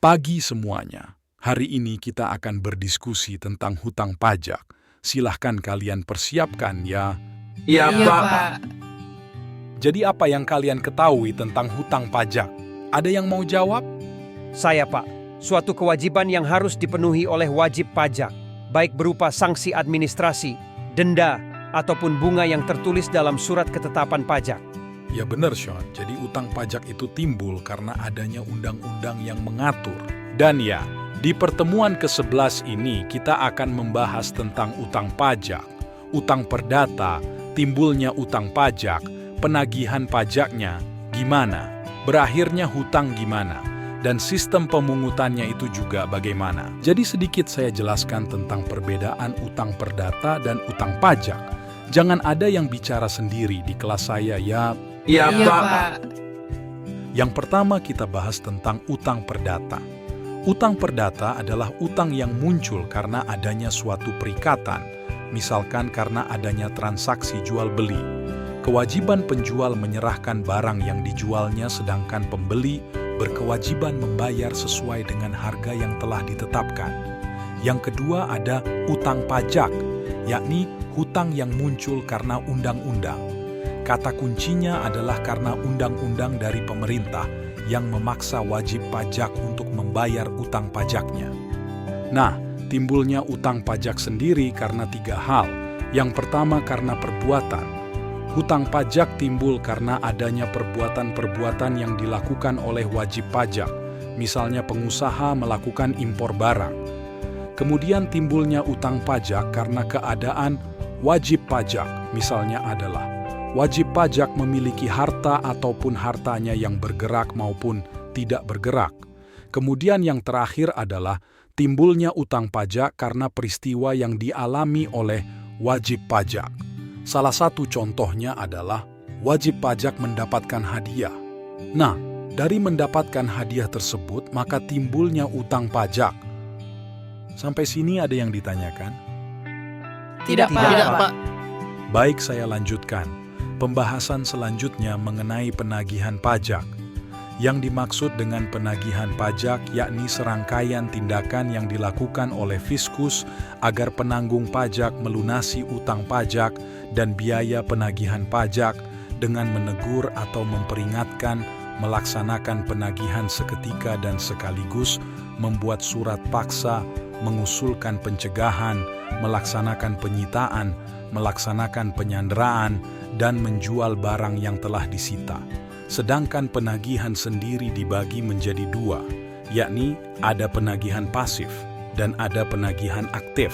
Pagi semuanya. Hari ini kita akan berdiskusi tentang hutang pajak. Silahkan kalian persiapkan ya. Iya, Iya, Pak. Pak. Jadi apa yang kalian ketahui tentang hutang pajak? Ada yang mau jawab? Saya, Pak. Suatu kewajiban yang harus dipenuhi oleh wajib pajak, baik berupa sanksi administrasi, denda, ataupun bunga yang tertulis dalam surat ketetapan pajak. Ya benar, Sean. Jadi utang pajak itu timbul karena adanya undang-undang yang mengatur. Dan ya, di pertemuan ke-11 ini kita akan membahas tentang utang pajak, utang perdata, timbulnya utang pajak, penagihan pajaknya, gimana, berakhirnya hutang gimana, dan sistem pemungutannya itu juga bagaimana. Jadi sedikit saya jelaskan tentang perbedaan utang perdata dan utang pajak. Jangan ada yang bicara sendiri di kelas saya ya. Iya, Iya, Pak. Pak. Yang pertama kita bahas tentang utang perdata. Utang perdata adalah utang yang muncul karena adanya suatu perikatan, misalkan karena adanya transaksi jual-beli. Kewajiban penjual menyerahkan barang yang dijualnya sedangkan pembeli berkewajiban membayar sesuai dengan harga yang telah ditetapkan. Yang kedua ada utang pajak, yakni hutang yang muncul karena undang-undang. Kata kuncinya adalah karena undang-undang dari pemerintah yang memaksa wajib pajak untuk membayar utang pajaknya. Nah, timbulnya utang pajak sendiri karena 3 hal. Yang pertama karena perbuatan. Hutang pajak timbul karena adanya perbuatan-perbuatan yang dilakukan oleh wajib pajak, misalnya pengusaha melakukan impor barang. Kemudian timbulnya utang pajak karena keadaan wajib pajak, misalnya adalah wajib pajak memiliki harta ataupun hartanya yang bergerak maupun tidak bergerak. Kemudian yang terakhir adalah timbulnya utang pajak karena peristiwa yang dialami oleh wajib pajak. Salah satu contohnya adalah wajib pajak mendapatkan hadiah. Nah, dari mendapatkan hadiah tersebut maka timbulnya utang pajak. Sampai sini ada yang ditanyakan? Tidak, Pak. Tidak, Pak. Baik, saya lanjutkan. Pembahasan selanjutnya mengenai penagihan pajak. Yang dimaksud dengan penagihan pajak yakni serangkaian tindakan yang dilakukan oleh fiskus agar penanggung pajak melunasi utang pajak dan biaya penagihan pajak dengan menegur atau memperingatkan, melaksanakan penagihan seketika dan sekaligus membuat surat paksa, mengusulkan pencegahan, melaksanakan penyitaan, melaksanakan penyanderaan, dan menjual barang yang telah disita. Sedangkan penagihan sendiri dibagi menjadi 2, yakni ada penagihan pasif dan ada penagihan aktif.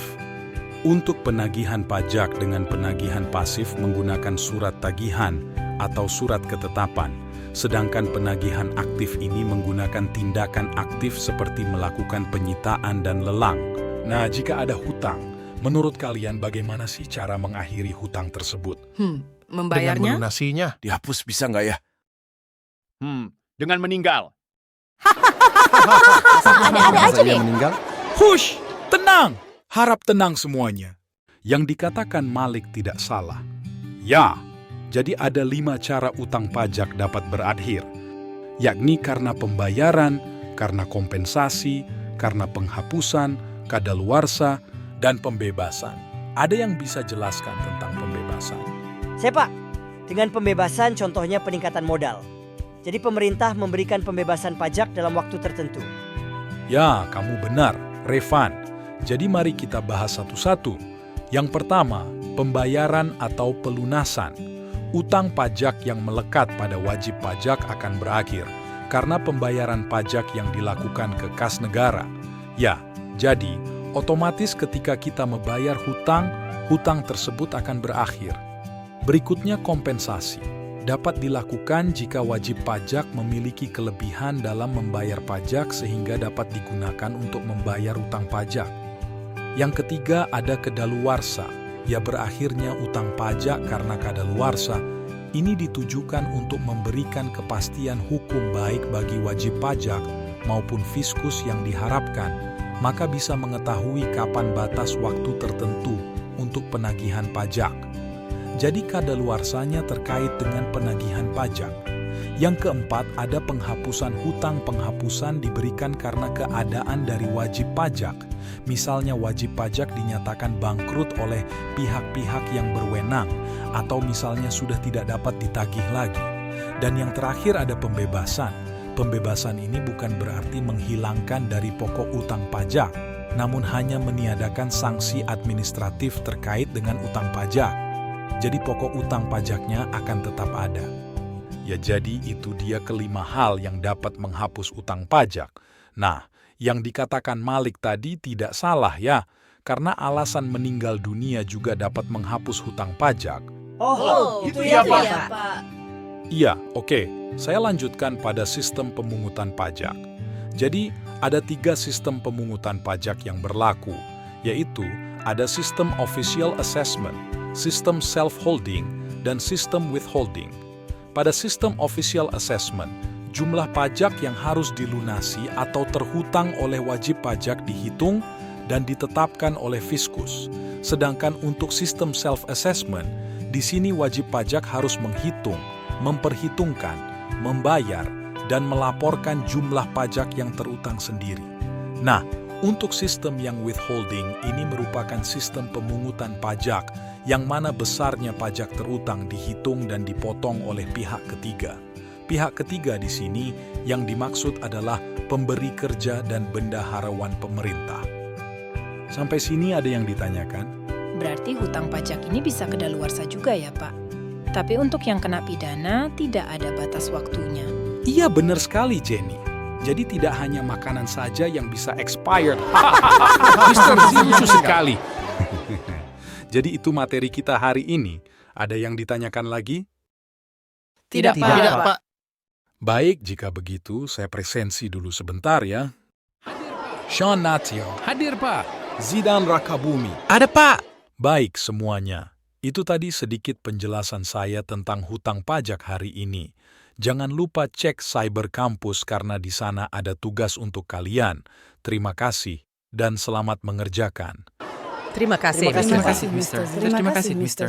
Untuk penagihan pajak dengan penagihan pasif menggunakan surat tagihan atau surat ketetapan, sedangkan penagihan aktif ini menggunakan tindakan aktif seperti melakukan penyitaan dan lelang. Nah, jika ada hutang, menurut kalian bagaimana sih cara mengakhiri hutang tersebut? Dengan Membayarnya? melunasinya. Dihapus bisa nggak ya? Dengan meninggal. Ada-ada aja Masa ia deh. meninggal? Hush! Tenang! Harap tenang semuanya. Yang dikatakan Malik tidak salah. Ya, jadi ada 5 cara utang pajak dapat berakhir. Yakni karena pembayaran, karena kompensasi, karena penghapusan, kadaluarsa, dan pembebasan. Ada yang bisa jelaskan tentang pembebasan? Saya, Pak, dengan pembebasan contohnya peningkatan modal. Jadi pemerintah memberikan pembebasan pajak dalam waktu tertentu. Ya, kamu benar, Revan. Jadi mari kita bahas satu-satu. Yang pertama, pembayaran atau pelunasan. Utang pajak yang melekat pada wajib pajak akan berakhir karena pembayaran pajak yang dilakukan ke kas negara. Ya, jadi otomatis ketika kita membayar hutang, hutang tersebut akan berakhir. Berikutnya kompensasi. Dapat dilakukan jika wajib pajak memiliki kelebihan dalam membayar pajak sehingga dapat digunakan untuk membayar utang pajak. Yang ketiga ada kadaluarsa, ya berakhirnya utang pajak karena kadaluarsa. Ini ditujukan untuk memberikan kepastian hukum baik bagi wajib pajak maupun fiskus yang diharapkan, maka bisa mengetahui kapan batas waktu tertentu untuk penagihan pajak. Jadi kadaluarsanya terkait dengan penagihan pajak. Yang keempat, ada penghapusan hutang. Penghapusan diberikan karena keadaan dari wajib pajak. Misalnya wajib pajak dinyatakan bangkrut oleh pihak-pihak yang berwenang, atau misalnya sudah tidak dapat ditagih lagi. Dan yang terakhir ada pembebasan. Pembebasan ini bukan berarti menghilangkan dari pokok utang pajak, namun hanya meniadakan sanksi administratif terkait dengan utang pajak. Jadi pokok utang pajaknya akan tetap ada. Ya, jadi itu dia kelima hal yang dapat menghapus utang pajak. Nah, yang dikatakan Malik tadi tidak salah ya, karena alasan meninggal dunia juga dapat menghapus hutang pajak. Oh, itu ya, Pak. Iya, oke. Saya lanjutkan pada sistem pemungutan pajak. Jadi, ada 3 sistem pemungutan pajak yang berlaku, yaitu ada sistem official assessment, sistem self-holding, dan sistem withholding. Pada sistem official assessment, jumlah pajak yang harus dilunasi atau terhutang oleh wajib pajak dihitung dan ditetapkan oleh fiskus. Sedangkan untuk sistem self-assessment, di sini wajib pajak harus menghitung, memperhitungkan, membayar, dan melaporkan jumlah pajak yang terutang sendiri. Nah, untuk sistem yang withholding ini merupakan sistem pemungutan pajak yang mana besarnya pajak terutang dihitung dan dipotong oleh pihak ketiga. Pihak ketiga di sini yang dimaksud adalah pemberi kerja dan bendaharawan pemerintah. Sampai sini ada yang ditanyakan? Berarti hutang pajak ini bisa kedaluarsa juga ya, Pak? Tapi untuk yang kena pidana, tidak ada batas waktunya. Iya, benar sekali, Jenny. Jadi tidak hanya makanan saja yang bisa expired. Mister lucu sekali. Jadi itu materi kita hari ini. Ada yang ditanyakan lagi? Tidak, Pak. Tidak, Pak. Baik, jika begitu saya presensi dulu sebentar ya. Sean Natio, Hadir, Pak. Zidan Rakabumi. Ada, Pak. Baik semuanya. Itu tadi sedikit penjelasan saya tentang hutang pajak hari ini. Jangan lupa cek Cyber Campus karena di sana ada tugas untuk kalian. Terima kasih dan selamat mengerjakan. Terima kasih, Terima kasih, Mister. Terima kasih, Mister.